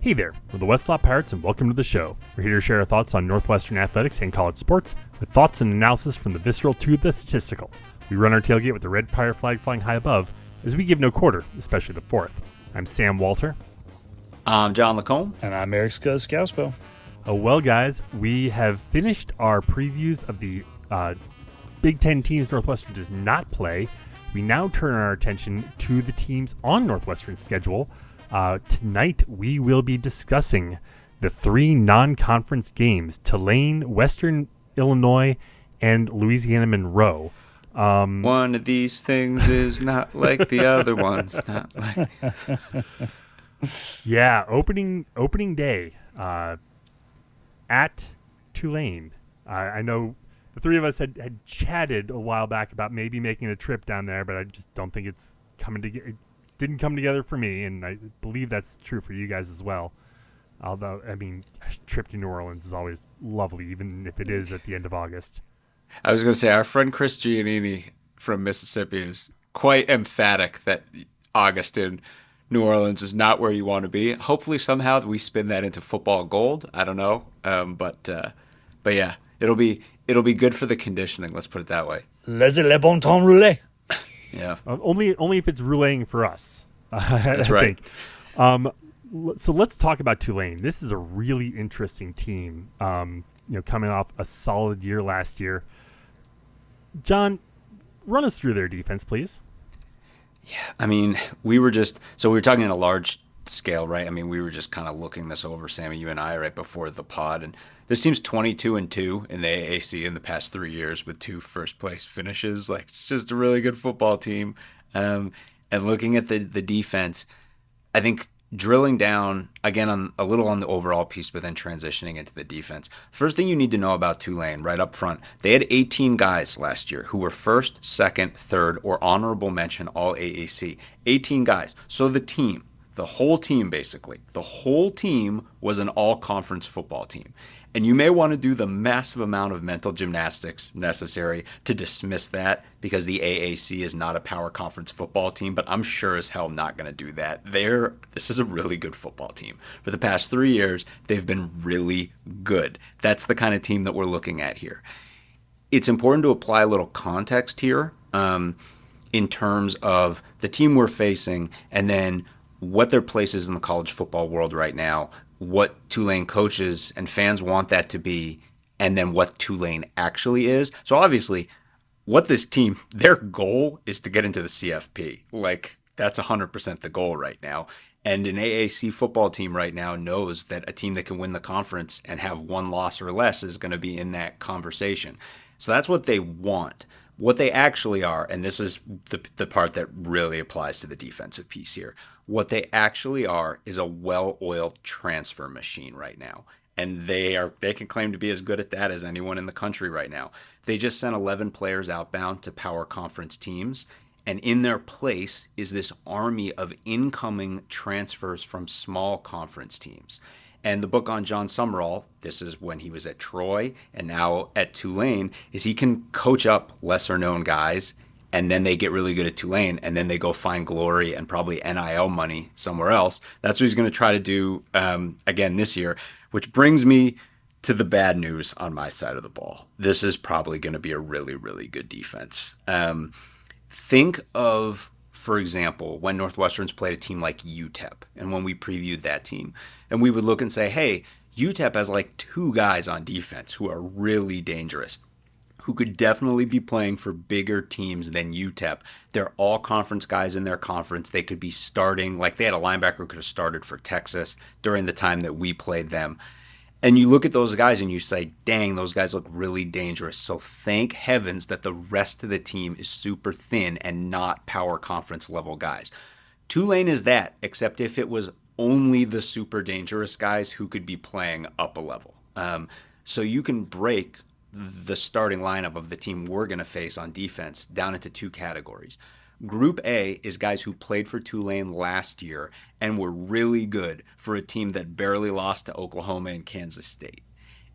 Hey there, we're the Westlot Pirates and welcome to the show. We're here to share our thoughts on Northwestern athletics and college sports with thoughts and analysis from the visceral to the statistical. We run our tailgate with the red pirate flag flying high above as we give no quarter, especially the fourth. I'm Sam Walter. I'm John Lacombe. And I'm Eric Scouspo. Well, guys, we have finished our previews of the Big Ten teams Northwestern does not play. We now turn our attention to the teams on Northwestern's schedule. Tonight, we will be discussing the three non-conference games, Tulane, Western Illinois, and Louisiana-Monroe. One of these things is not like the other ones. Not like... Yeah, opening day at Tulane. I know the three of us had chatted a while back about maybe making a trip down there, but I just don't think it's coming together. Didn't come together for me, and I believe that's true for you guys as well. Although, I mean, a trip to New Orleans is always lovely, even if it is at the end of August. I was going to say, our friend Chris Giannini from Mississippi is quite emphatic that August in New Orleans is not where you want to be. Hopefully, somehow we spin that into football gold. I don't know, but yeah, it'll be good for the conditioning. Let's put it that way. Laissez le bon temps rouler. Yeah. Only if it's rouléing for us. That's right. So let's talk about Tulane. This is a really interesting team. Coming off a solid year last year. John, run us through their defense, please. Yeah, I mean, we were talking on a large scale, right? I mean, we were just kind of looking this over, Sammy, you and I, right before the pod, and this team's 22-2 in the AAC in the past 3 years with 2 first-place finishes. Like, it's just a really good football team. And looking at the defense, I think drilling down, again, on the overall piece, but then transitioning into the defense. First thing you need to know about Tulane right up front, they had 18 guys last year who were first, second, third, or honorable mention all AAC. 18 guys. So the whole team was an all-conference football team. And you may want to do the massive amount of mental gymnastics necessary to dismiss that because the AAC is not a power conference football team, but I'm sure as hell not going to do that. This is a really good football team. For the past 3 years, they've been really good. That's the kind of team that we're looking at here. It's important to apply a little context here in terms of the team we're facing and then what their place is in the college football world right now, what Tulane coaches and fans want that to be, and then what Tulane actually is. So obviously, what this team, their goal is to get into the CFP. Like, that's 100% the goal right now. And an AAC football team right now knows that a team that can win the conference and have one loss or less is going to be in that conversation. So that's what they want. What they actually are, and this is the part that really applies to the defensive piece here, what they actually are is a well-oiled transfer machine right now. And they can claim to be as good at that as anyone in the country right now. They just sent 11 players outbound to power conference teams, and in their place is this army of incoming transfers from small conference teams. And the book on John Summerall, this is when he was at Troy and now at Tulane, is he can coach up lesser-known guys, and then they get really good at Tulane, and then they go find glory and probably NIL money somewhere else. That's what he's going to try to do again this year, which brings me to the bad news on my side of the ball. This is probably going to be a really, really good defense. Think of, for example, when Northwestern's played a team like UTEP, and when we previewed that team, and we would look and say, hey, UTEP has like 2 guys on defense who are really dangerous, who could definitely be playing for bigger teams than UTEP. They're all conference guys in their conference. They could be starting, like they had a linebacker who could have started for Texas during the time that we played them. And you look at those guys and you say, dang, those guys look really dangerous. So thank heavens that the rest of the team is super thin and not power conference level guys. Tulane is that, except if it was only the super dangerous guys who could be playing up a level. So you can break the starting lineup of the team we're going to face on defense down into 2 categories. Group A is guys who played for Tulane last year and were really good for a team that barely lost to Oklahoma and Kansas State.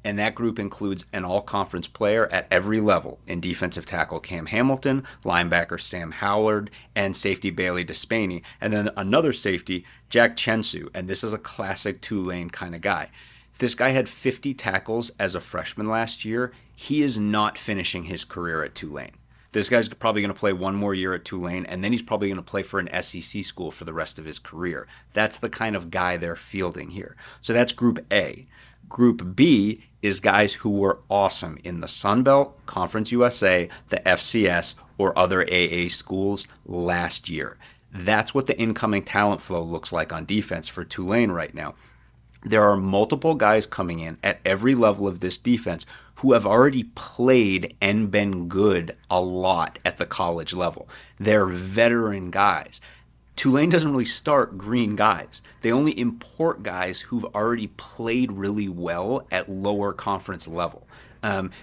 And that group includes an all-conference player at every level in defensive tackle Cam Hamilton, linebacker Sam Howard, and safety Bailey Despaney. And then another safety, Jack Chensu. And this is a classic Tulane kind of guy. This guy had 50 tackles as a freshman last year. He is not finishing his career at Tulane. This guy's probably going to play one more year at Tulane, and then he's probably going to play for an SEC school for the rest of his career. That's the kind of guy they're fielding here. So that's Group A. Group B is guys who were awesome in the Sun Belt, Conference USA, the FCS, or other AA schools last year. That's what the incoming talent flow looks like on defense for Tulane right now. There are multiple guys coming in at every level of this defense who have already played and been good a lot at the college level. They're veteran guys. Tulane doesn't really start green guys. They only import guys who've already played really well at lower conference level.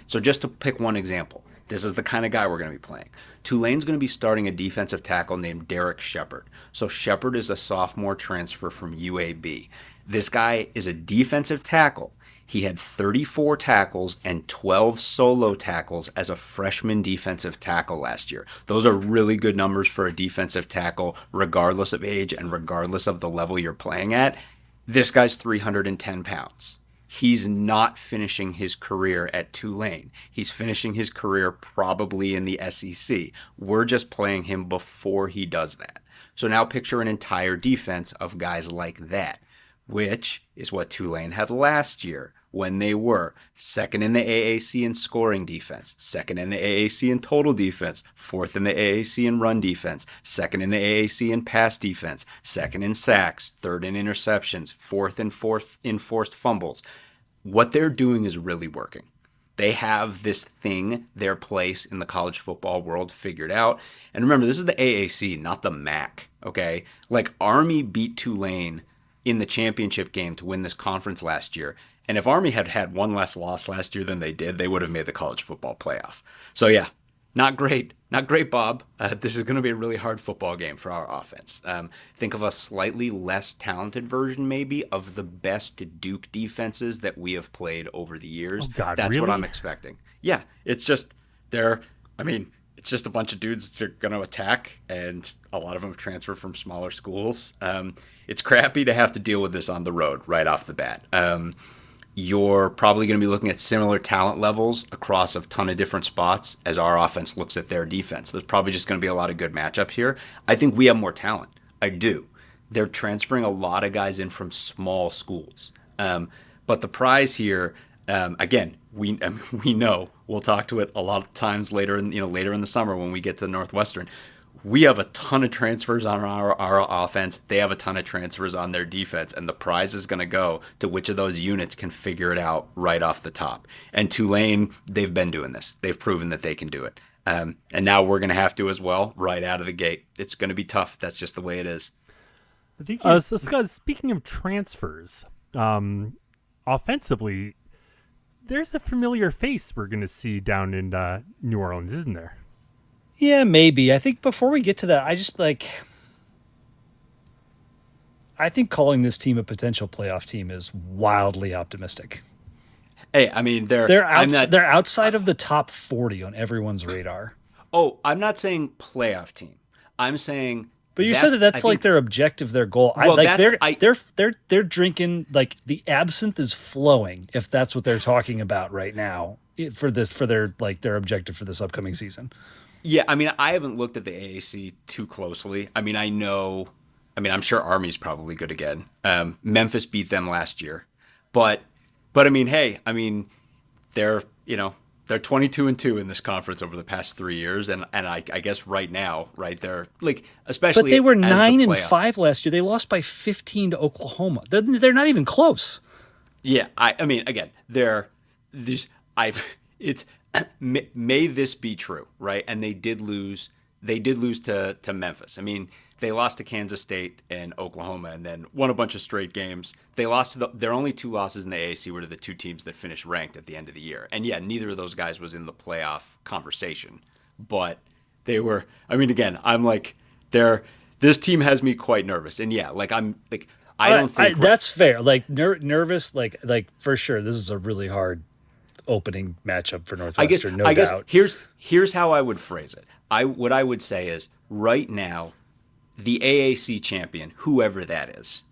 So just to pick one example, this is the kind of guy we're going to be playing. Tulane's going to be starting a defensive tackle named Derek Shepard. So Shepard is a sophomore transfer from UAB. This guy is a defensive tackle. He had 34 tackles and 12 solo tackles as a freshman defensive tackle last year. Those are really good numbers for a defensive tackle, regardless of age and regardless of the level you're playing at. This guy's 310 pounds. He's not finishing his career at Tulane. He's finishing his career probably in the SEC. We're just playing him before he does that. So now picture an entire defense of guys like that, which is what Tulane had last year when they were second in the AAC in scoring defense, second in the AAC in total defense, fourth in the AAC in run defense, second in the AAC in pass defense, second in sacks, third in interceptions, fourth in forced fumbles. What they're doing is really working. They have this thing, their place in the college football world figured out. And remember, this is the AAC, not the MAC, okay? Like Army beat Tulane in the championship game to win this conference last year. And if Army had had one less loss last year than they did, they would have made the college football playoff. So yeah, not great. Not great, Bob. This is going to be a really hard football game for our offense. Think of a slightly less talented version maybe of the best Duke defenses that we have played over the years. Oh God, That's really? what I'm expecting. Yeah, it's just it's just a bunch of dudes that are going to attack, and a lot of them have transferred from smaller schools. It's crappy to have to deal with this on the road right off the bat. You're probably going to be looking at similar talent levels across a ton of different spots as our offense looks at their defense. There's probably just going to be a lot of good matchup here. I think we have more talent. I do. They're transferring a lot of guys in from small schools. But the prize here, again, we know we'll talk to it a lot of times later in the summer when we get to Northwestern. We have a ton of transfers on our offense. They have a ton of transfers on their defense, and the prize is going to go to which of those units can figure it out right off the top. And Tulane, they've been doing this. They've proven that they can do it. And now we're going to have to as well right out of the gate. It's going to be tough. That's just the way it is. I think so Scott, speaking of transfers, offensively, there's a familiar face we're going to see down in New Orleans, isn't there? Yeah, maybe. I think before we get to that, I think calling this team a potential playoff team is wildly optimistic. Hey, I mean, they're outside of the top 40 on everyone's radar. Oh, I'm not saying playoff team. I'm saying. But you said that's like their objective, their goal. Well, they're drinking, like the absinthe is flowing, if that's what they're talking about right now for their objective for this upcoming season. Yeah, I mean, I haven't looked at the AAC too closely. I mean, I'm sure Army's probably good again. Memphis beat them last year, but I mean, hey, I mean, they're 22-2 in this conference over the past 3 years, and I guess right now, right, they're like, especially. But they were 9-5 last year. They lost by 15 to Oklahoma. They're not even close. Yeah, I mean, again, may this be true, right? And they did lose to Memphis. I mean, they lost to Kansas State and Oklahoma and then won a bunch of straight games. They lost to their only two losses in the AAC were to the two teams that finished ranked at the end of the year. And yeah, neither of those guys was in the playoff conversation. But they were, I mean, again, I'm like, this team has me quite nervous. And yeah, like I don't think that's fair. Like nervous, like for sure. This is a really hard opening matchup for I guess Northwestern, no I guess doubt. here's how I would phrase it. What I would say is right now, the AAC champion, whoever that is,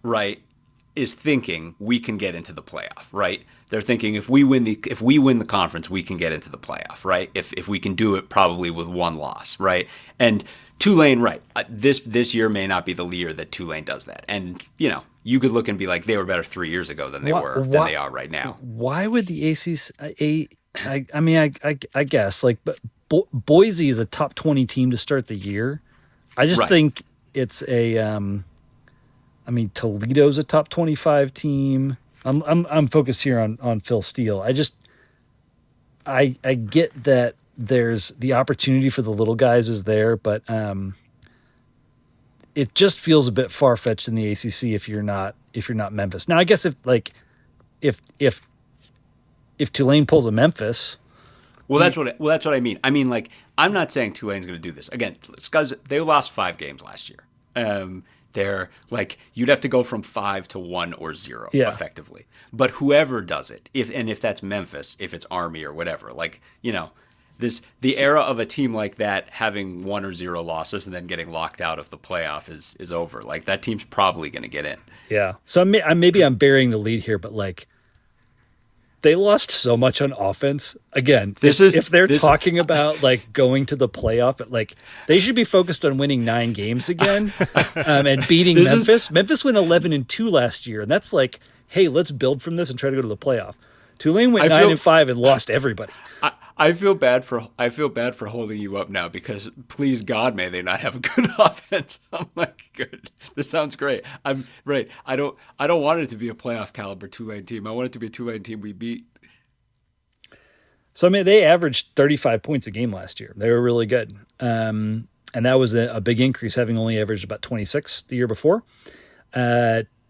right, is thinking we can get into the playoff, right? They're thinking if we win the conference, we can get into the playoff, right? If we can do it probably with one loss, right? And Tulane, right? This year may not be the year that Tulane does that, and you could look and be like they were better 3 years ago than they are right now. Why would the ACC? I mean, I guess like, but Boise is a top 20 team to start the year. I just think it's a. I mean, Toledo's a top 25 team. I'm focused here on Phil Steele. I get that there's the opportunity for the little guys is there, but it just feels a bit far fetched in the ACC if you're not Memphis. Now, I guess if Tulane pulls a Memphis. Well, that's what I mean. I mean, like, I'm not saying Tulane's going to do this again. Because they lost 5 games last year. They're like you'd have to go from 5 to 1 or 0 effectively. But whoever does it, if that's Memphis, if it's Army or whatever, like the era of a team like that having 1 or 0 losses and then getting locked out of the playoff is over. Like that team's probably going to get in. Yeah. So maybe I'm burying the lead here, but like they lost so much on offense. Again, if they're talking about like going to the playoff, like they should be focused on winning 9 games again and beating Memphis. Memphis went 11-2 last year, and that's like, hey, let's build from this and try to go to the playoff. Tulane went 9-5 and lost everybody. I feel bad for holding you up now because please God may they not have a good offense. I'm like, good. This sounds great. I'm right. I don't want it to be a playoff caliber Tulane team. I want it to be a Tulane team we beat. So I mean, they averaged 35 points a game last year. They were really good, and that was a big increase, having only averaged about 26 the year before.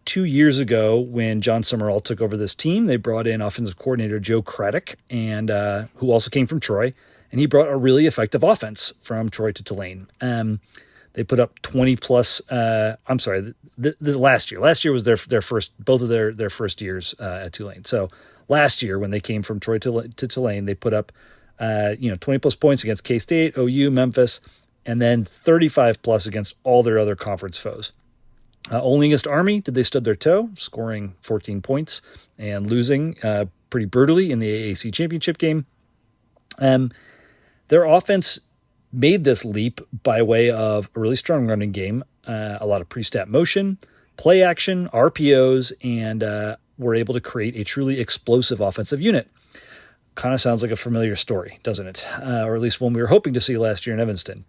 2 years ago, when John Summerall took over this team, they brought in offensive coordinator Joe Craddock, and who also came from Troy, and he brought a really effective offense from Troy to Tulane. They put up 20 plus. I'm sorry, last year. Last year was their first, both of their first years at Tulane. So last year, when they came from Troy to Tulane, they put up 20 plus points against K-State, OU, Memphis, and then 35 plus against all their other conference foes. Only against Army did they stud their toe, scoring 14 points and losing pretty brutally in the AAC championship game. Their offense made this leap by way of a really strong running game, a lot of pre-snap motion, play action, RPOs, and were able to create a truly explosive offensive unit. Kind of sounds like a familiar story, doesn't it? Or at least one we were hoping to see last year in Evanston.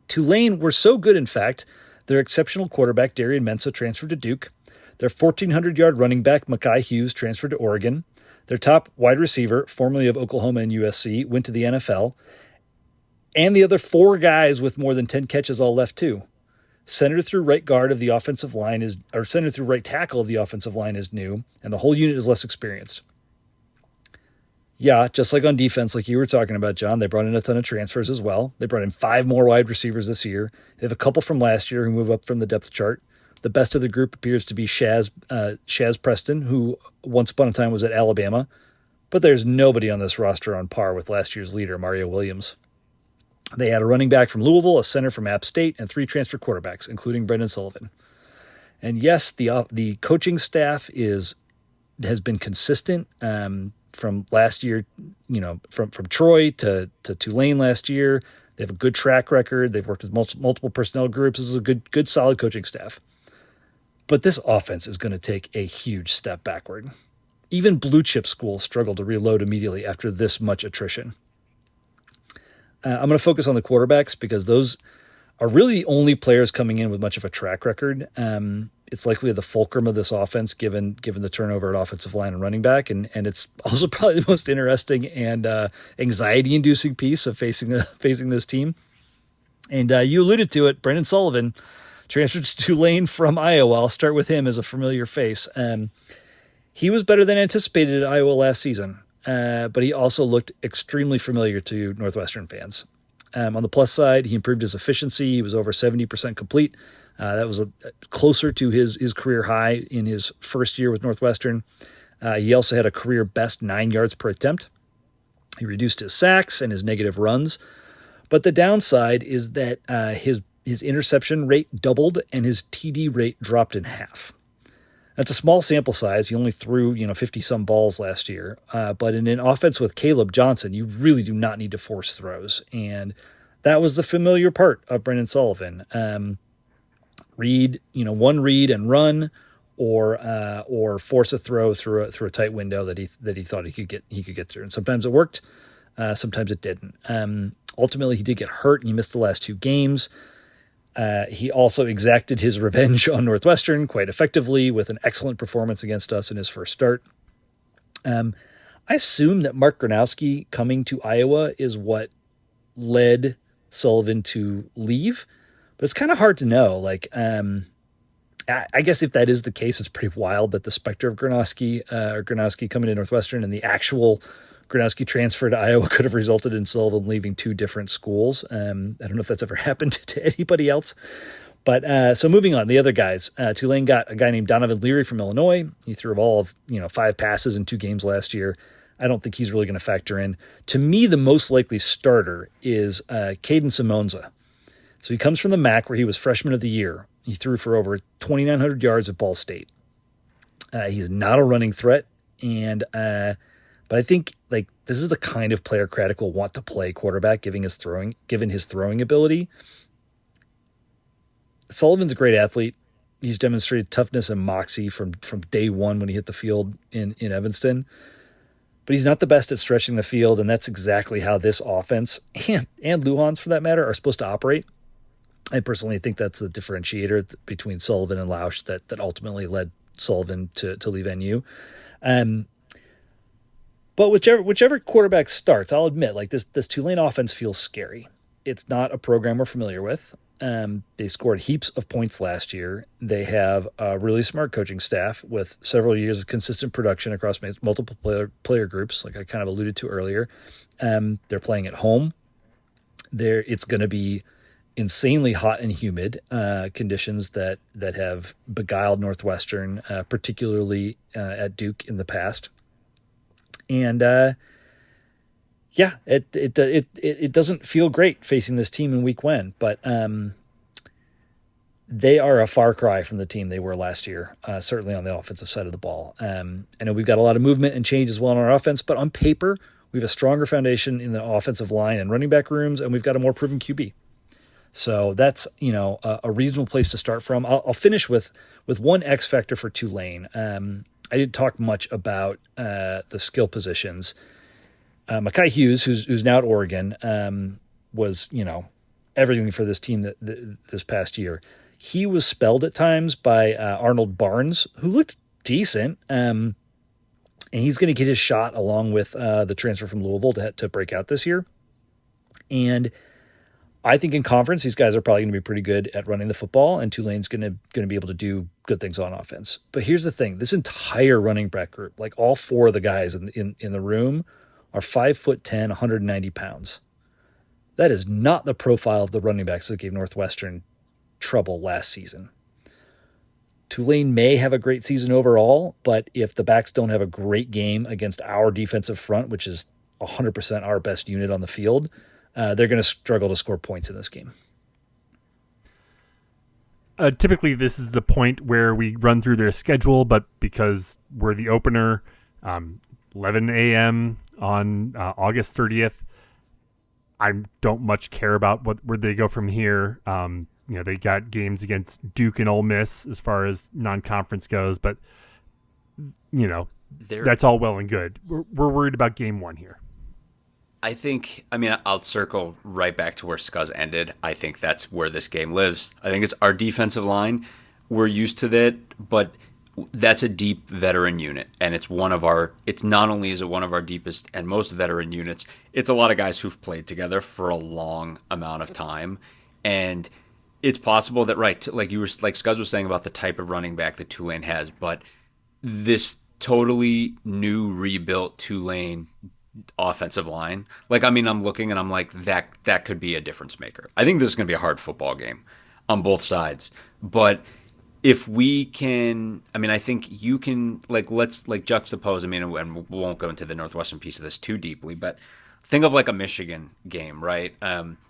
Tulane were so good, in fact, their exceptional quarterback, Darian Mensah, transferred to Duke. Their 1,400-yard running back, Mekhi Hughes, transferred to Oregon. Their top wide receiver, formerly of Oklahoma and USC, went to the NFL. And the other 4 guys with more than 10 catches all left too. Center through right guard of the offensive line center through right tackle of the offensive line is new, and the whole unit is less experienced. Yeah, just like on defense, like you were talking about, John, they brought in a ton of transfers as well. They brought in 5 more wide receivers this year. They have a couple from last year who move up from the depth chart. The best of the group appears to be Shaz Preston, who once upon a time was at Alabama. But there's nobody on this roster on par with last year's leader, Mario Williams. They had a running back from Louisville, a center from App State, and 3 transfer quarterbacks, including Brendan Sullivan. And yes, the coaching staff has been consistent. From last year, from Troy to Tulane last year. They have a good track record. They've worked with multiple personnel groups. This is a good, solid coaching staff. But this offense is going to take a huge step backward. Even blue chip schools struggle to reload immediately after this much attrition. I'm going to focus on the quarterbacks because those are really the only players coming in with much of a track record. It's likely the fulcrum of this offense, given the turnover at offensive line and running back, and it's also probably the most interesting and anxiety-inducing piece of facing this team. And you alluded to it, Brendan Sullivan transferred to Tulane from Iowa. I'll start with him as a familiar face. He was better than anticipated at Iowa last season, but he also looked extremely familiar to Northwestern fans. On the plus side, he improved his efficiency. He was over 70% complete. That was closer to his career high in his first year with Northwestern. He also had a career best 9 yards per attempt. He reduced his sacks and his negative runs. But the downside is that his interception rate doubled and his TD rate dropped in half. That's a small sample size. He only threw 50-some balls last year. But in an offense with Caleb Johnson, you really do not need to force throws. And that was the familiar part of Brendan Sullivan. Read and run, or force a throw through a tight window that he thought he could get through. And sometimes it worked, sometimes it didn't. Ultimately, he did get hurt and he missed the last 2 games. He also exacted his revenge on Northwestern quite effectively with an excellent performance against us in his first start. I assume that Mark Gronowski coming to Iowa is what led Sullivan to leave, but it's kind of hard to know. I guess if that is the case, it's pretty wild that the specter of Gronowski coming to Northwestern and the actual Gronowski transfer to Iowa could have resulted in Sullivan leaving 2 different schools. I don't know if that's ever happened to anybody else. But so moving on, the other guys, Tulane got a guy named Donovan Leary from Illinois. He threw all of 5 passes in 2 games last year. I don't think he's really going to factor in. To me, the most likely starter is Caden Simonza. So he comes from the MAC, where he was freshman of the year. He threw for over 2,900 yards at Ball State. He's not a running threat, but I think this is the kind of player Craddock will want to play quarterback, given his throwing ability. Sullivan's a great athlete. He's demonstrated toughness and moxie from day one when he hit the field in Evanston. But he's not the best at stretching the field, and that's exactly how this offense, and Lujan's for that matter, are supposed to operate. I personally think that's the differentiator between Sullivan and Lausch that ultimately led Sullivan to leave NU. But whichever quarterback starts, I'll admit, this Tulane offense feels scary. It's not a program we're familiar with. They scored heaps of points last year. They have a really smart coaching staff with several years of consistent production across multiple player groups, like I kind of alluded to earlier. They're playing at home. It's going to be insanely hot and humid conditions that have beguiled Northwestern, particularly at Duke in the past. And it doesn't feel great facing this team in week 1, but they are a far cry from the team they were last year, certainly on the offensive side of the ball. I know we've got a lot of movement and change as well on our offense, but on paper, we have a stronger foundation in the offensive line and running back rooms, and we've got a more proven QB. So that's a reasonable place to start from. I'll finish with one X factor for Tulane. I didn't talk much about the skill positions. Mekhi Hughes, who's now at Oregon, was everything for this team this past year. He was spelled at times by Arnold Barnes, who looked decent, and he's going to get his shot along with the transfer from Louisville to break out this year. And I think in conference, these guys are probably going to be pretty good at running the football, and Tulane's going to be able to do good things on offense. But here's the thing: this entire running back group, like all 4 of the guys in the room, are 5'10", 190 pounds. That is not the profile of the running backs that gave Northwestern trouble last season. Tulane may have a great season overall, but if the backs don't have a great game against our defensive front, which is 100% our best unit on the field, they're going to struggle to score points in this game. Typically, this is the point where we run through their schedule, but because we're the opener, 11 a.m. on August 30th, I don't much care about where they go from here. They got games against Duke and Ole Miss as far as non-conference goes, but that's all well and good. We're worried about game 1 here. I'll circle right back to where Scuzz ended. I think that's where this game lives. I think it's our defensive line. We're used to that, but that's a deep veteran unit, and it's not only is it one of our deepest and most veteran units, it's a lot of guys who've played together for a long amount of time, and it's possible that, like Scuzz was saying about the type of running back that Tulane has, but this totally new rebuilt Tulane offensive line, I'm looking and I'm like, that could be a difference maker. I think this is going to be a hard football game on both sides, but if we can, I mean, I think you can, like, let's like juxtapose. I mean, and we won't go into the Northwestern piece of this too deeply, but think of like a Michigan game, right?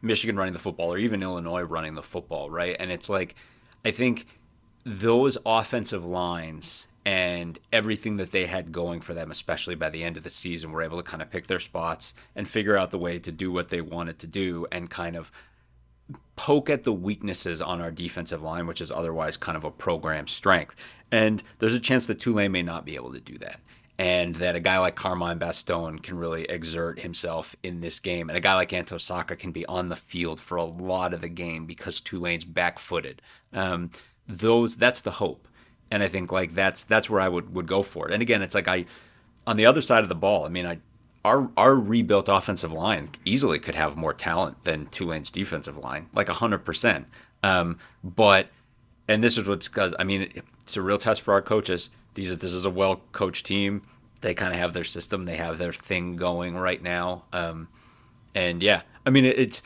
Michigan running the football, or even Illinois running the football, right? And it's like, I think those offensive lines and everything that they had going for them, especially by the end of the season, were able to kind of pick their spots and figure out the way to do what they wanted to do and kind of poke at the weaknesses on our defensive line, which is otherwise kind of a program strength. And there's a chance that Tulane may not be able to do that. And that a guy like Carmine Bastone can really exert himself in this game. And a guy like Anto Saka can be on the field for a lot of the game because Tulane's back-footed. That's the hope. And I think like that's where I would go for it. And again, it's like on the other side of the ball, I mean, our rebuilt offensive line easily could have more talent than Tulane's defensive line, like 100%. But and this is what's because I mean it's a real test for our coaches. This is a well coached team. They kind of have their system. They have their thing going right now. And yeah, I mean it's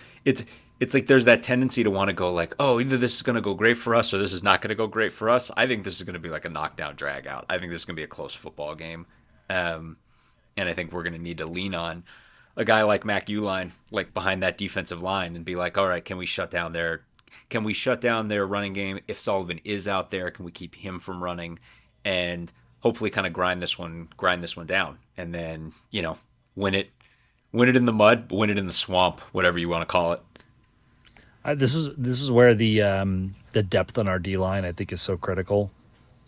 like there's that tendency to want to go like, oh, either this is going to go great for us or this is not going to go great for us. I think this is going to be like a knockdown drag out. I think this is going to be a close football game. And I think we're going to need to lean on a guy like Mac Uline, like behind that defensive line, and be like, all right, can we shut down their running game? If Sullivan is out there, can we keep him from running? And hopefully kind of grind this one down. And then, win it in the mud, win it in the swamp, whatever you want to call it. This is where the depth on our D line I think is so critical.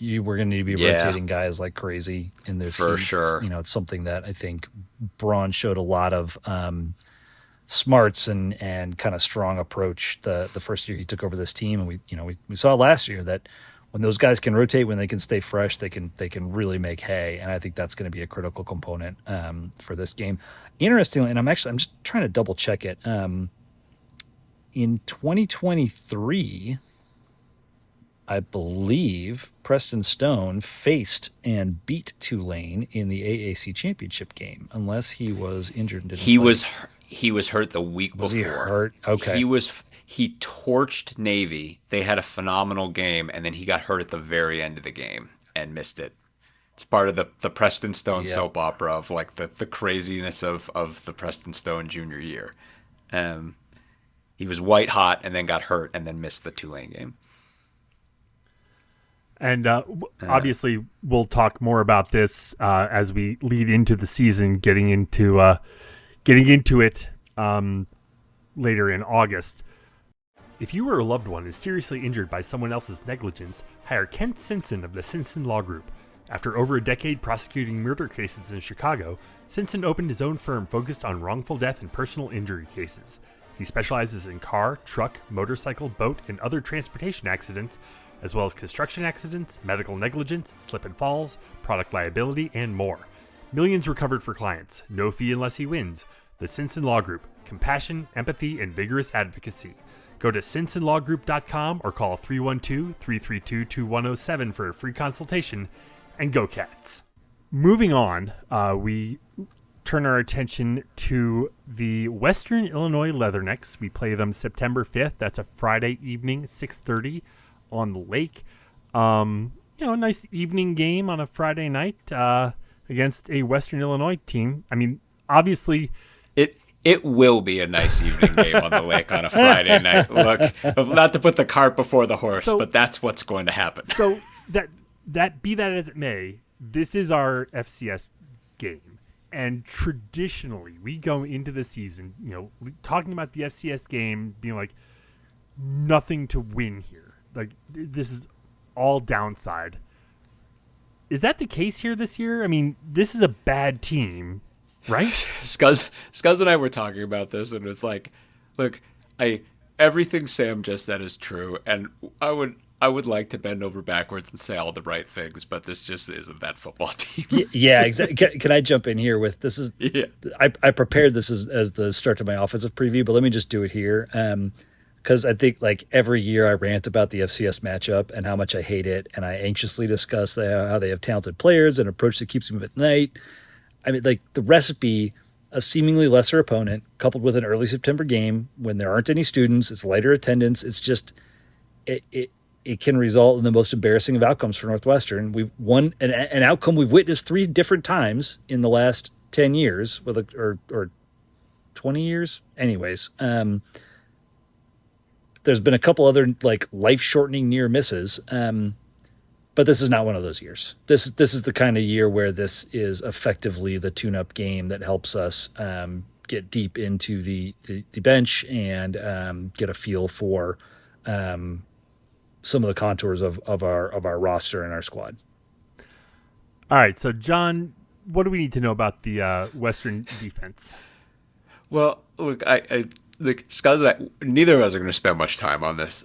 We're going to need to be rotating guys like crazy in this for heat. sure. It's something that I think Braun showed a lot of smarts and kind of strong approach the first year he took over this team, and we saw last year that when those guys can rotate, when they can stay fresh, they can really make hay, and I think that's going to be a critical component for this game. Interestingly, and I'm just trying to double check it. In 2023. I believe Preston Stone faced and beat Tulane in the AAC championship game, unless he was injured and didn't play. He was hurt the week before. Was he hurt? Okay. He torched Navy. They had a phenomenal game, and then he got hurt at the very end of the game and missed it. It's part of the Preston Stone soap opera of like the craziness of the Preston Stone junior year. He was white hot and then got hurt and then missed the Tulane game. And obviously, we'll talk more about this as we lead into the season, getting into it later in August. If you or a loved one is seriously injured by someone else's negligence, hire Kent Simpson of the Simpson Law Group. After over a decade prosecuting murder cases in Chicago, Simpson opened his own firm focused on wrongful death and personal injury cases. He specializes in car, truck, motorcycle, boat, and other transportation accidents, as well as construction accidents, medical negligence, slip and falls, product liability, and more. Millions recovered for clients. No fee unless he wins. The Simpson Law Group. Compassion, empathy, and vigorous advocacy. Go to simpsonlawgroup.com or call 312-332-2107 for a free consultation. And go Cats. Moving on, we turn our attention to the Western Illinois Leathernecks. We play them September 5th. That's a Friday evening, 6:30. On the lake. A nice evening game on a Friday night against a Western Illinois team. I mean, obviously, it will be a nice evening game on the lake on a Friday night. Look, not to put the cart before the horse, but that's what's going to happen. So that be that as it may, this is our FCS game, and traditionally we go into the season, talking about the FCS game being like nothing to win here. Like, this is all downside. Is that the case here this year? I mean, this is a bad team, right? Scuzz and I were talking about this, and it's like, look, everything Sam just said is true, and I would like to bend over backwards and say all the right things, but this just isn't that football team. Yeah, exactly. Can I jump in here with this? I prepared this as the start to my offensive preview, but let me just do it here. Because I think like every year I rant about the FCS matchup and how much I hate it, and I anxiously discuss how they have talented players and approach that keeps them at night. I mean, like the recipe, a seemingly lesser opponent coupled with an early September game when there aren't any students, it's lighter attendance. It's just it can result in the most embarrassing of outcomes for Northwestern. We've won an outcome we've witnessed 3 different times in the last 10 years or 20 years. Anyways, there's been a couple other like life-shortening near misses. But this is not one of those years. This is the kind of year where this is effectively the tune-up game that helps us get deep into the bench and get a feel for some of the contours of our roster and our squad. All right, so John, what do we need to know about the Western defense? Well, look, Scott, neither of us are going to spend much time on this.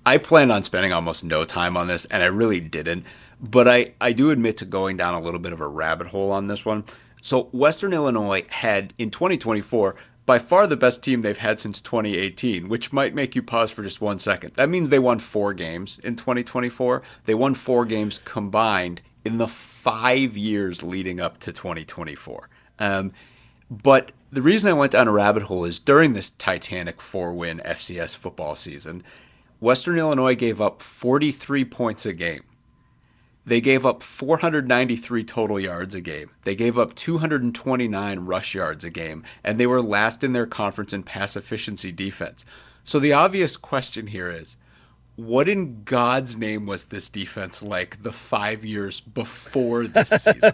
I planned on spending almost no time on this, and I really didn't. But I do admit to going down a little bit of a rabbit hole on this one. So Western Illinois had, in 2024, by far the best team they've had since 2018, which might make you pause for just 1 second. That means they won 4 games in 2024. They won 4 games combined in the 5 years leading up to 2024. But the reason I went down a rabbit hole is during this Titanic 4-win FCS football season, Western Illinois gave up 43 points a game. They gave up 493 total yards a game. They gave up 229 rush yards a game, and they were last in their conference in pass efficiency defense. So the obvious question here is, what in God's name was this defense like the 5 years before this season?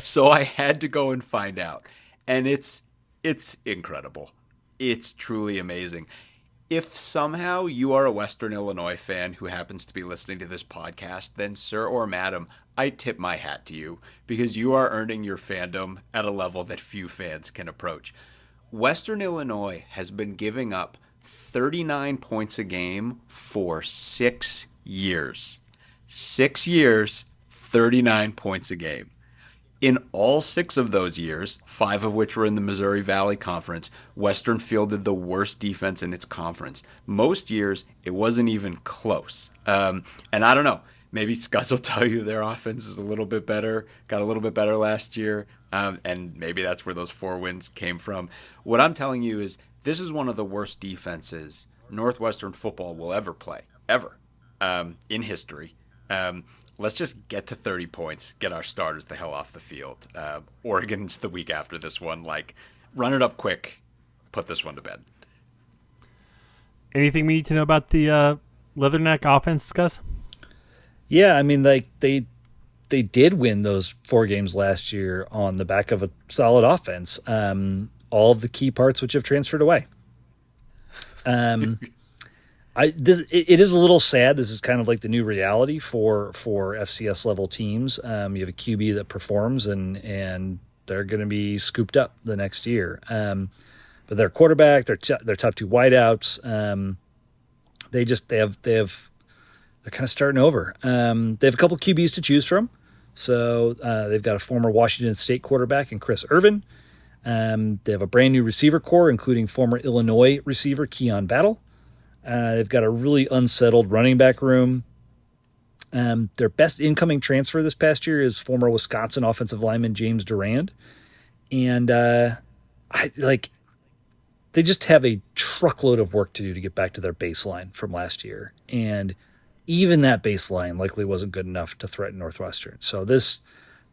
So I had to go and find out. And it's incredible. It's truly amazing. If somehow you are a Western Illinois fan who happens to be listening to this podcast, then sir or madam, I tip my hat to you because you are earning your fandom at a level that few fans can approach. Western Illinois has been giving up 39 points a game for 6 years. 6 years, 39 points a game. In all 6 of those years, 5 of which were in the Missouri Valley Conference, Western fielded the worst defense in its conference. Most years, it wasn't even close. And I don't know, maybe Scuzz will tell you their offense is a little bit better, got a little bit better last year, and maybe that's where those 4 wins came from. What I'm telling you is this is one of the worst defenses Northwestern football will ever play, ever, in history. Let's just get to 30 points, get our starters the hell off the field. Oregon's the week after this one. Like, run it up quick, put this one to bed. Anything we need to know about the Leatherneck offense, Gus? Yeah, I mean, like they did win those 4 games last year on the back of a solid offense. All of the key parts which have transferred away. It is a little sad. This is kind of like the new reality for FCS level teams. You have a QB that performs and they're going to be scooped up the next year. But their quarterback, their top 2 wideouts, they're kind of starting over. They have a couple QBs to choose from. So they've got a former Washington State quarterback in Chris Irvin. They have a brand new receiver core, including former Illinois receiver Keon Battle. They've got a really unsettled running back room. Their best incoming transfer this past year is former Wisconsin offensive lineman James Durand. And they just have a truckload of work to do to get back to their baseline from last year. And even that baseline likely wasn't good enough to threaten Northwestern. So this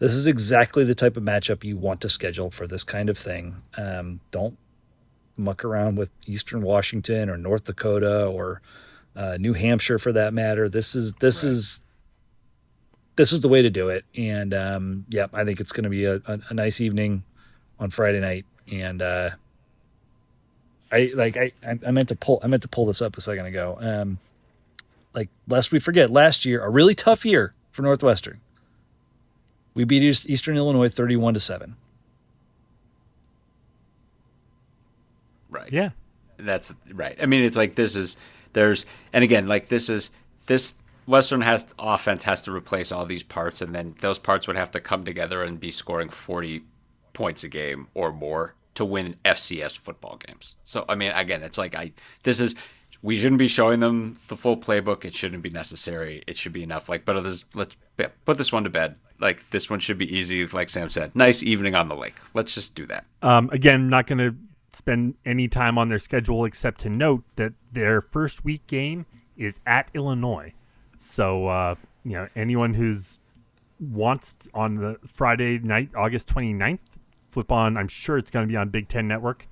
is exactly the type of matchup you want to schedule for this kind of thing. Don't muck around with Eastern Washington or North Dakota or New Hampshire for that matter. This is the way to do it. And I think it's going to be a nice evening on Friday night. And I meant to pull this up a second ago. Lest we forget, last year, a really tough year for Northwestern. We beat Eastern Illinois 31-7. Right. Yeah. That's right. I mean, it's like this Western offense has to replace all these parts, and then those parts would have to come together and be scoring 40 points a game or more to win FCS football games. So, I mean, again, it's like we shouldn't be showing them the full playbook. It shouldn't be necessary. It should be enough. Let's put this one to bed. Like, this one should be easy. Like Sam said, nice evening on the lake. Let's just do that. Again, not going to spend any time on their schedule except to note that their first week game is at Illinois. So, anyone who's wants on the Friday night, August 29th, flip on. I'm sure it's going to be on Big Ten Network.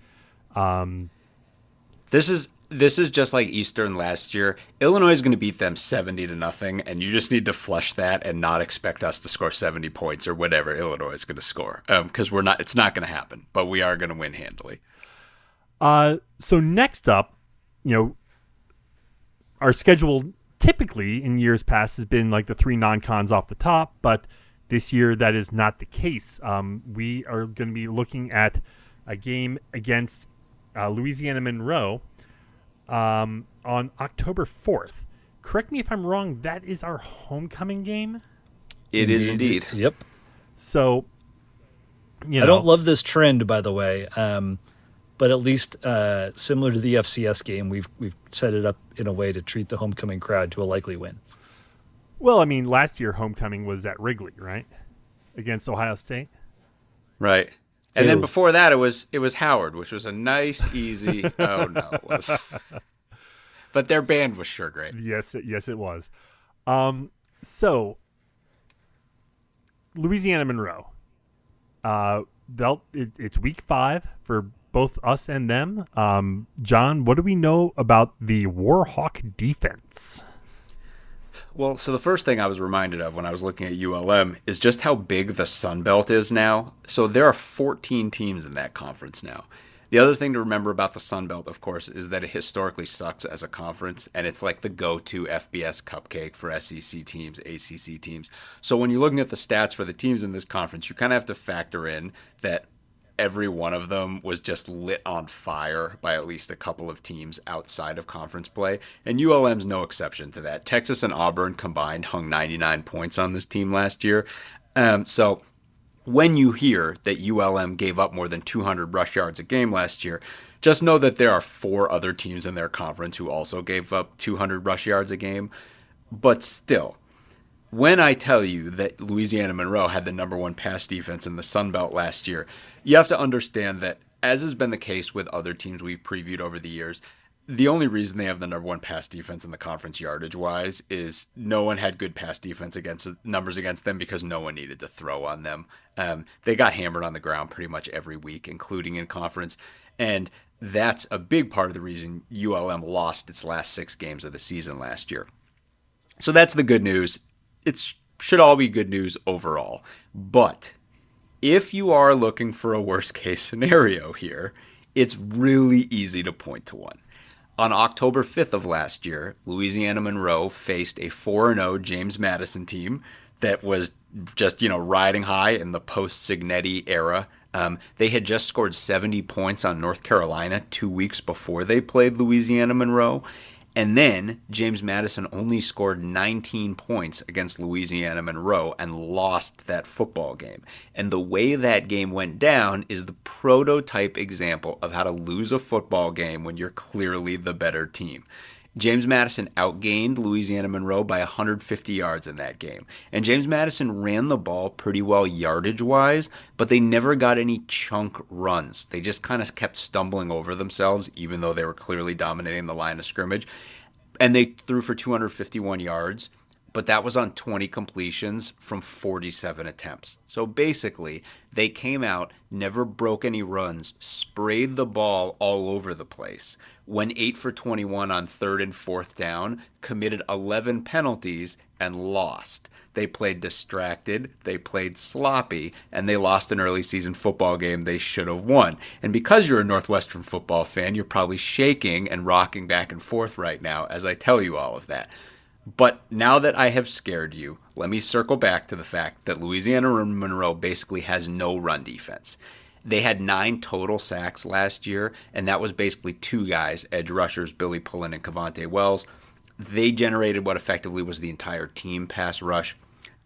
This is just like Eastern last year. Illinois is going to beat them 70-0, and you just need to flush that and not expect us to score 70 points or whatever Illinois is going to score, because we're not. It's not going to happen, but we are going to win handily. So next up, our schedule typically in years past has been like the 3 non-cons off the top, but this year that is not the case. We are going to be looking at a game against Louisiana-Monroe on October 4th. Correct me if I'm wrong, that is our homecoming game? It is indeed. Yep. So, I don't love this trend, by the way, but at least similar to the FCS game, we've set it up in a way to treat the homecoming crowd to a likely win. Well, I mean, last year homecoming was at Wrigley, right? Against Ohio State? Right. And then before that, it was Howard, which was a nice, easy. Oh no, it was. But their band was sure great. Yes, it was. So Louisiana-Monroe. It's week 5 for both us and them. John, what do we know about the Warhawk defense? Well, so the first thing I was reminded of when I was looking at ULM is just how big the Sun Belt is now. So there are 14 teams in that conference now. The other thing to remember about the Sun Belt, of course, is that it historically sucks as a conference, and it's like the go-to FBS cupcake for SEC teams, ACC teams. So when you're looking at the stats for the teams in this conference, you kind of have to factor in that every one of them was just lit on fire by at least a couple of teams outside of conference play. And ULM's no exception to that. Texas and Auburn combined hung 99 points on this team last year. So when you hear that ULM gave up more than 200 rush yards a game last year, just know that there are 4 other teams in their conference who also gave up 200 rush yards a game. But still, when I tell you that Louisiana-Monroe had the number 1 pass defense in the Sun Belt last year, you have to understand that, as has been the case with other teams we've previewed over the years, the only reason they have the number 1 pass defense in the conference yardage-wise is no one had good pass defense numbers against them because no one needed to throw on them. They got hammered on the ground pretty much every week, including in conference, and that's a big part of the reason ULM lost its last 6 games of the season last year. So that's the good news. It should all be good news overall. But if you are looking for a worst case scenario here, it's really easy to point to one. On October 5th of last year, Louisiana-Monroe faced a 4-0 James Madison team that was just, riding high in the post-Signetti era. They had just scored 70 points on North Carolina 2 weeks before they played Louisiana-Monroe. And then James Madison only scored 19 points against Louisiana-Monroe and lost that football game. And the way that game went down is the prototype example of how to lose a football game when you're clearly the better team. James Madison outgained Louisiana-Monroe by 150 yards in that game. And James Madison ran the ball pretty well yardage-wise, but they never got any chunk runs. They just kind of kept stumbling over themselves, even though they were clearly dominating the line of scrimmage. And they threw for 251 yards, but that was on 20 completions from 47 attempts. So basically, they came out, never broke any runs, sprayed the ball all over the place, went 8 for 21 on 3rd and 4th down, committed 11 penalties, and lost. They played distracted, they played sloppy, and they lost an early season football game they should have won. And because you're a Northwestern football fan, you're probably shaking and rocking back and forth right now as I tell you all of that. But now that I have scared you, let me circle back to the fact that Louisiana-Monroe basically has no run defense. They had 9 total sacks last year, and that was basically 2 guys, edge rushers, Billy Pullen and Cavante Wells. They generated what effectively was the entire team pass rush.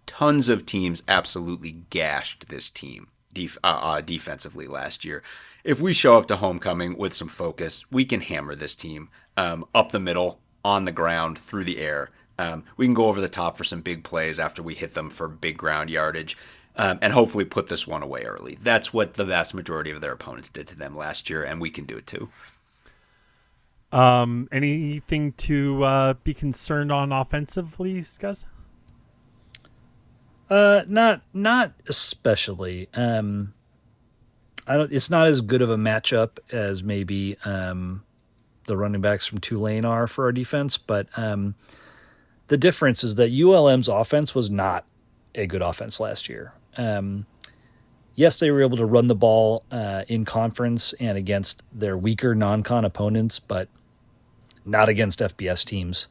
Tons of teams absolutely gashed this team defensively last year. If we show up to homecoming with some focus, we can hammer this team up the middle, on the ground, through the air. We can go over the top for some big plays after we hit them for big ground yardage, and hopefully put this one away early. That's what the vast majority of their opponents did to them last year, and we can do it too. Anything to be concerned on offensively, guys? Not especially. I don't. It's not as good of a matchup as maybe the running backs from Tulane are for our defense, but the difference is that ULM's offense was not a good offense last year. Yes, they were able to run the ball in conference and against their weaker non-con opponents, but not against FBS teams.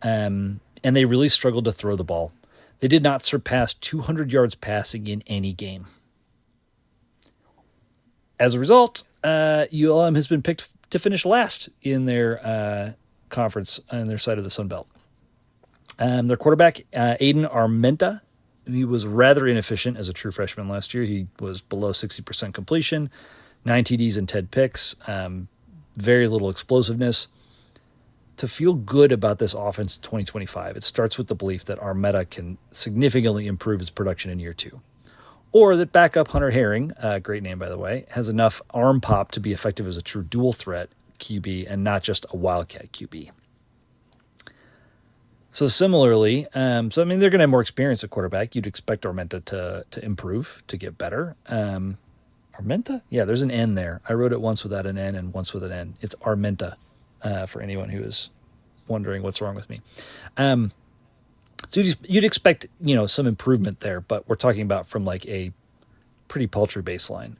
And they really struggled to throw the ball. They did not surpass 200 yards passing in any game. As a result, ULM has been picked to finish last in their conference on their side of the Sun Belt. Their quarterback, Aiden Armenta, he was rather inefficient as a true freshman last year. He was below 60% completion, 9 TDs and 10 picks, very little explosiveness. To feel good about this offense in 2025, it starts with the belief that Armenta can significantly improve his production in year 2. Or that backup Hunter Herring, great name by the way, has enough arm pop to be effective as a true dual threat QB and not just a wildcat QB. So similarly, they're going to have more experience at quarterback. You'd expect Armenta to improve, to get better. Armenta? Yeah, there's an N there. I wrote it once without an N and once with an N. It's Armenta, for anyone who is wondering what's wrong with me. So you'd expect, some improvement there, but we're talking about from like a pretty paltry baseline.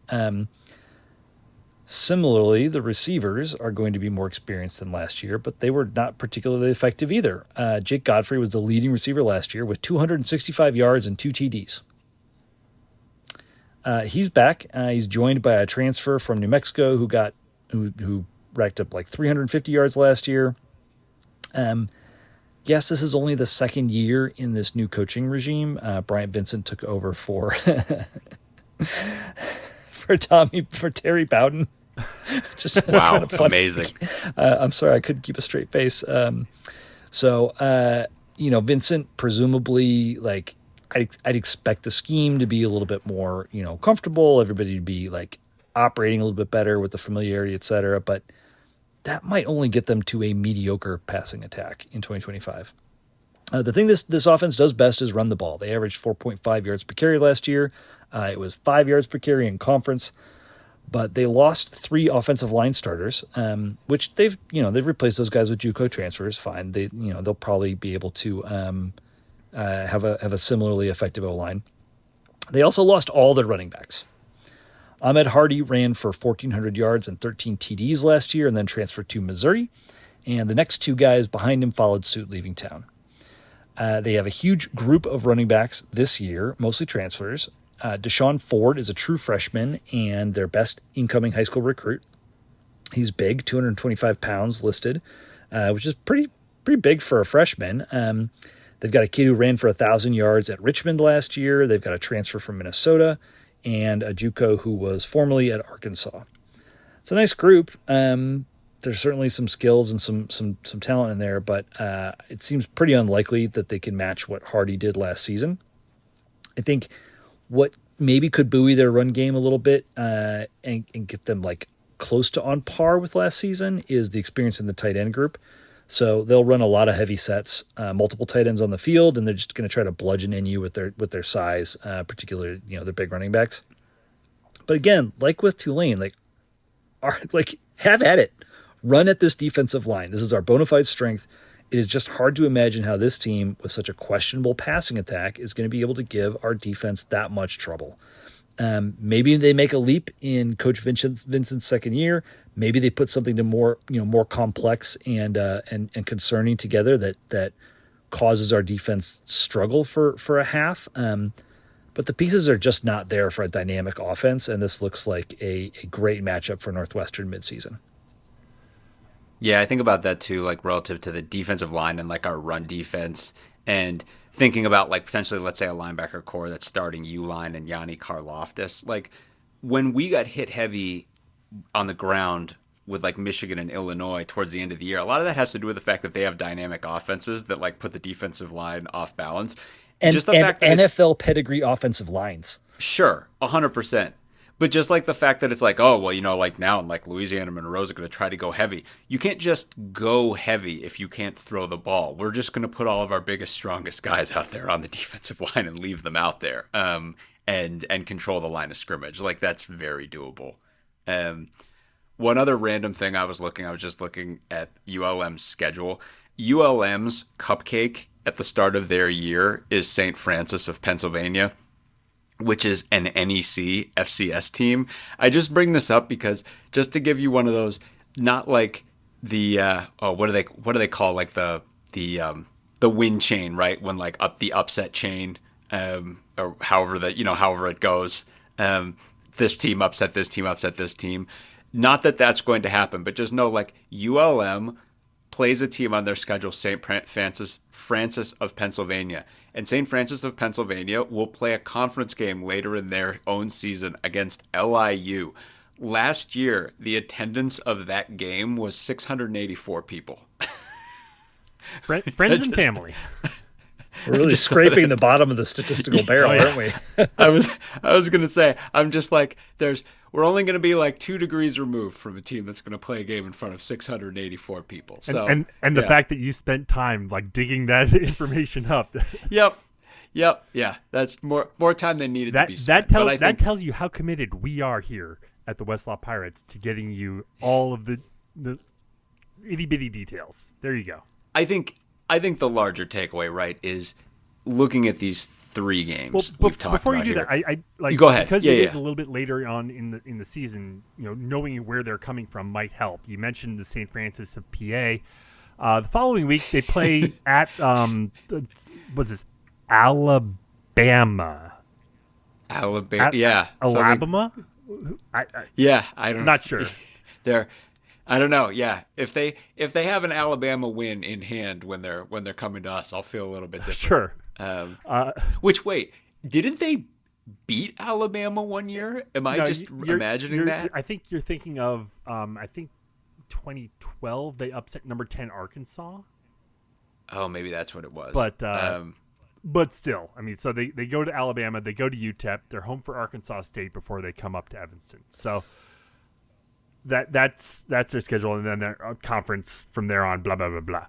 Similarly, the receivers are going to be more experienced than last year, but they were not particularly effective either. Jake Godfrey was the leading receiver last year with 265 yards and 2 TDs. He's back. He's joined by a transfer from New Mexico who racked up like 350 yards last year. Yes, this is only the second year in this new coaching regime. Bryant Vincent took over for Terry Bowden. Wow, kind of funny. Amazing. I'm sorry, I couldn't keep a straight face. Vincent presumably, like, I'd expect the scheme to be a little bit more, comfortable. Everybody to be like operating a little bit better with the familiarity, et cetera. But that might only get them to a mediocre passing attack in 2025. The thing this offense does best is run the ball. They averaged 4.5 yards per carry last year. It was 5 yards per carry in conference, but they lost 3 offensive line starters, which they've replaced those guys with JUCO transfers. Fine, they'll probably be able to have a similarly effective O-line. They also lost all their running backs. Ahmed Hardy ran for 1,400 yards and 13 TDs last year and then transferred to Missouri. And the next 2 guys behind him followed suit, leaving town. They have a huge group of running backs this year, mostly transfers. Deshaun Ford is a true freshman and their best incoming high school recruit. He's big, 225 pounds listed, which is pretty big for a freshman. They've got a kid who ran for 1,000 yards at Richmond last year. They've got a transfer from Minnesota and a JUCO who was formerly at Arkansas. It's a nice group. There's certainly some skills and some talent in there, but it seems pretty unlikely that they can match what Hardy did last season. I think what maybe could buoy their run game a little bit and get them like close to on par with last season is the experience in the tight end group. So they'll run a lot of heavy sets, multiple tight ends on the field, and they're just going to try to bludgeon in you with their size, particularly their big running backs. But again, like with Tulane, have at it, run at this defensive line. This is our bona fide strength. It is just hard to imagine how this team with such a questionable passing attack is going to be able to give our defense that much trouble. Maybe they make a leap in Coach Vincent's second year. Maybe they put something to more complex and concerning together that causes our defense struggle for a half. But the pieces are just not there for a dynamic offense, and this looks like a great matchup for Northwestern midseason. Yeah, I think about that too, like relative to the defensive line and like our run defense, and thinking about like potentially, let's say, a linebacker core that's starting U-line and Yanni Karloftis. Like when we got hit heavy on the ground with like Michigan and Illinois towards the end of the year, a lot of that has to do with the fact that they have dynamic offenses that like put the defensive line off balance. And just the fact that NFL pedigree offensive lines. Sure, 100%. But just like the fact that it's like, oh, well, like now, like Louisiana-Monroe is going to try to go heavy. You can't just go heavy if you can't throw the ball. We're just going to put all of our biggest, strongest guys out there on the defensive line and leave them out there, and control the line of scrimmage. Like that's very doable. One other random thing I was just looking at ULM's schedule. ULM's cupcake at the start of their year is St. Francis of Pennsylvania, which is an NEC FCS team. I just bring this up because just to give you one of those, not like the what do they call like the win chain, right? When like up the upset chain, or however it goes. This team upset this team, upset this team. Not that that's going to happen, but just know like ULM plays a team on their schedule, St. Francis of Pennsylvania. And St. Francis of Pennsylvania will play a conference game later in their own season against LIU. Last year, the attendance of that game was 684 people. Friends and family. We're really scraping the bottom of the statistical barrel, aren't we? I was going to say, I'm just like, we're only going to be like 2 degrees removed from a team that's going to play a game in front of 684 people. So, and the fact that you spent time like digging that information up. Yep. Yeah. That's more time than needed to be spent. That tells you how committed we are here at the Westlaw Pirates to getting you all of the itty bitty details. There you go. I think the larger takeaway, right, is looking at these 3 games we've talked before about you do here. that, I like, you go ahead. because it is a little bit later on in the season. Knowing where they're coming from might help. You mentioned the St. Francis of PA. The following week they play at what's this, Alabama. Yeah. Alabama. I don't. I'm not sure. I don't know. Yeah, if they have an Alabama win in hand when they're coming to us, I'll feel a little bit different. Sure. Which wait, didn't they beat Alabama one year? Am I just imagining that? I think you're thinking of 2012 they upset number 10 Arkansas. Oh, maybe that's what it was. But still, I mean, so they go to Alabama, they go to UTEP, they're home for Arkansas State before they come up to Evanston. So that's their schedule, and then their conference from there on. Blah blah blah blah.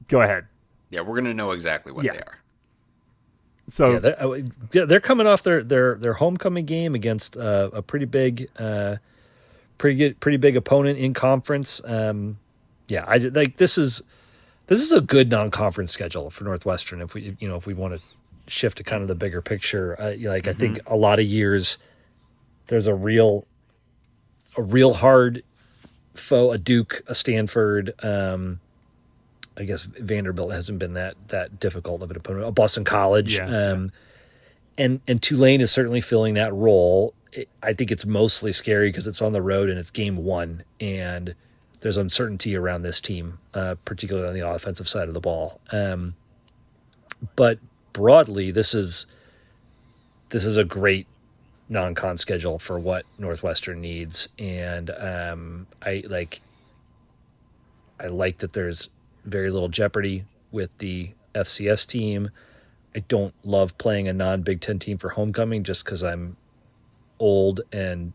Go ahead. Yeah, we're gonna know exactly what they are. So they're coming off their homecoming game against a pretty big opponent in conference. I like this is a good non-conference schedule for Northwestern. If we want to shift to kind of the bigger picture, I think a lot of years there's a real hard foe, a Duke, a Stanford. I guess Vanderbilt hasn't been that difficult of an opponent. A Boston College, and Tulane is certainly filling that role. I think it's mostly scary because it's on the road and it's game 1, and there's uncertainty around this team, particularly on the offensive side of the ball. But broadly, this is a great non-con schedule for what Northwestern needs, and I like that there's very little jeopardy with the FCS team. I don't love playing a non-Big Ten team for homecoming just because I'm old and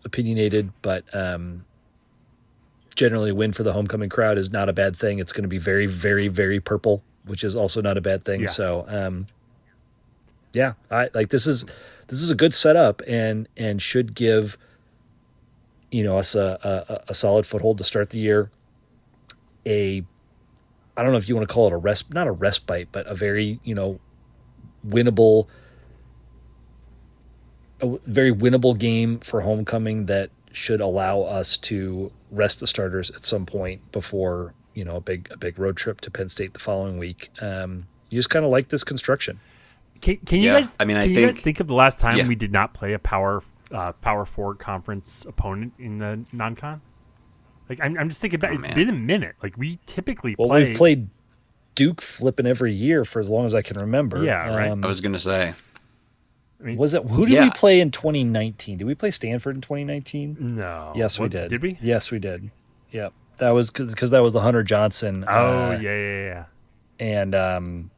opinionated, but generally a win for the homecoming crowd is not a bad thing. It's going to be very, very, very purple, which is also not a bad thing. Yeah. So, I like this is a good setup and should give us a solid foothold to start the year. I don't know if you want to call it not a respite, but a very winnable game for homecoming that should allow us to rest the starters at some point before a big road trip to Penn State the following week. You just kind of like this construction. Can you guys? I guys think of the last time we did not play a Power 4 conference opponent in the non-con? Like I'm just thinking about it's been a minute. Like we typically play. We've played Duke flipping every year for as long as I can remember. Yeah, right. I was gonna say. I mean, who did we play in 2019? Did we play Stanford in 2019? No. Yes, we did. Did we? Yes, we did. Yep. That was because that was the Hunter Johnson. Oh yeah. And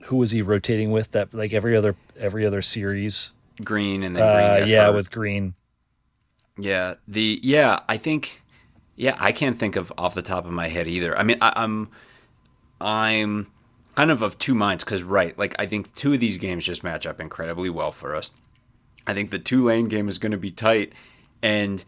who was he rotating with? That like every other series. Green, and then Green got hurt. With Green. Yeah, I think, I can't think of off the top of my head either. I mean, I'm kind of two minds because, right, like I think two of these games just match up incredibly well for us. I think the Tulane game is going to be tight, and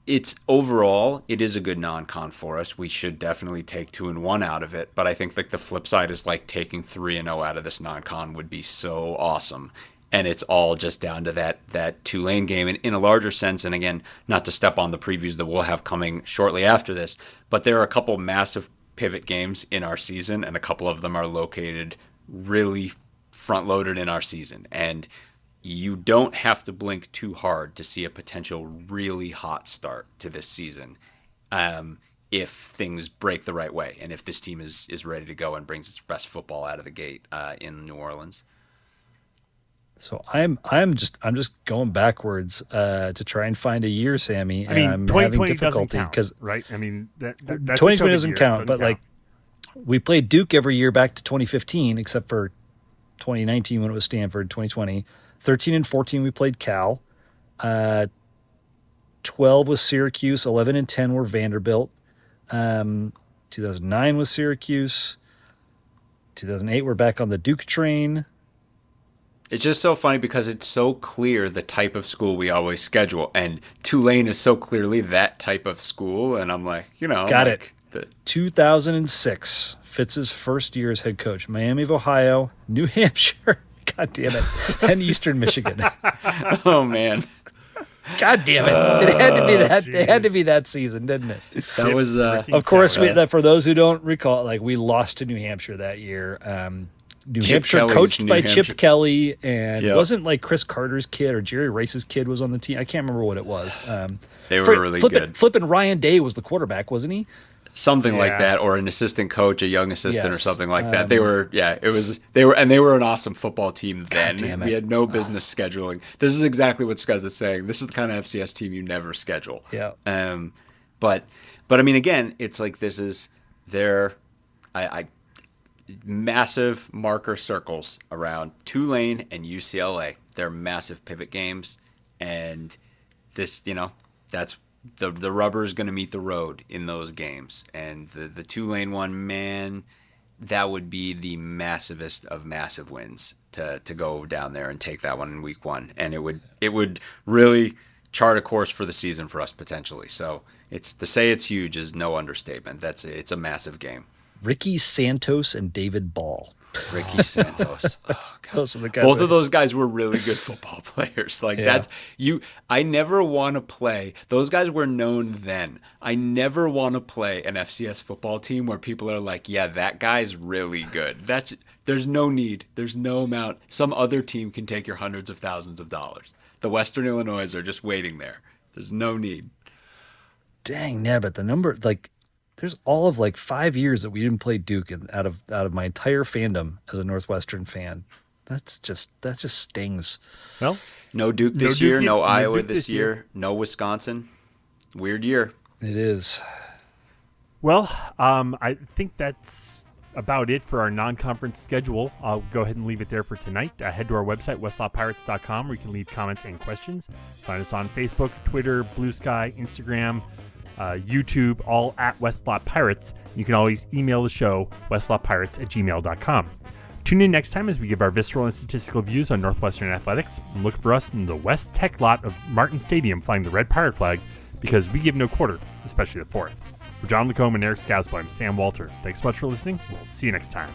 it is a good non-con for us. We should definitely take 2-1 out of it, but I think like the flip side is like taking 3-0 out of this non-con would be so awesome. And it's all just down to that Tulane game. And in a larger sense, and again, not to step on the previews that we'll have coming shortly after this, but there are a couple massive pivot games in our season, and a couple of them are located really front-loaded in our season. And you don't have to blink too hard to see a potential really hot start to this season if things break the right way and if this team is ready to go and brings its best football out of the gate in New Orleans. So I'm just going backwards to try and find a year, Sammy. I mean, I'm 2020 having difficulty doesn't count, right? I mean, that's 2020 doesn't count, but like we played Duke every year back to 2015, except for 2019 when it was Stanford. 2020, 13 and 14 we played Cal. 12 was Syracuse. 11 and 10 were Vanderbilt. 2009 was Syracuse. 2008 we're back on the Duke train. It's just so funny because it's so clear the type of school we always schedule, and Tulane is so clearly that type of school, and I'm like, Got it. 2006, Fitz's first year as head coach. Miami of Ohio, New Hampshire, God damn it, and Eastern Michigan. Oh, man. God damn it. It had to be that. It had to be that season, didn't it? That was, of course, for those who don't recall, like we lost to New Hampshire that year. New Hampshire, Kelly's coached by Hampshire. Chip Kelly, and wasn't like Chris Carter's kid or Jerry Rice's kid was on the team. I can't remember what it was. They were really good. Flippin' Ryan Day was the quarterback, wasn't he? Something like that, or an assistant coach, a young assistant, or something like that. They were an awesome football team then. Damn it. We had no business scheduling. This is exactly what Scuzz is saying. This is the kind of FCS team you never schedule. Yeah. But I mean, again, it's like this is their massive marker circles around Tulane and UCLA. They're massive pivot games, and this, that's the rubber is going to meet the road in those games. And the Tulane one, man, that would be the massivest of massive wins to go down there and take that one in week one, and it would really chart a course for the season for us potentially. So to say it's huge is no understatement. It's a massive game. Ricky Santos and David Ball. Ricky Santos. Oh, Those are the guys. Both of those guys were really good football players. I never want to play. Those guys were known then. I never want to play an FCS football team where people are like, yeah, that guy's really good. There's no need. There's no amount. Some other team can take your hundreds of thousands of dollars. The Western Illinois are just waiting there. There's no need. Dang, but the number, like, there's all of like 5 years that we didn't play Duke, and out of my entire fandom as a Northwestern fan, that just stings. Well, no Duke this year, no Iowa this year, no Wisconsin. Weird year. It is. Well, I think that's about it for our non-conference schedule. I'll go ahead and leave it there for tonight. Head to our website, westlotpirates.com, where you can leave comments and questions. Find us on Facebook, Twitter, Blue Sky, Instagram, YouTube, all at Westlot Pirates. You can always email the show, westlotpirates@gmail.com. Tune in next time as we give our visceral and statistical views on Northwestern athletics, and look for us in the West Tech lot of Martin Stadium flying the red pirate flag, because we give no quarter, especially the fourth. For John Lacombe and Eric Scasbo, I'm Sam Walter. Thanks so much for listening. We'll see you next time.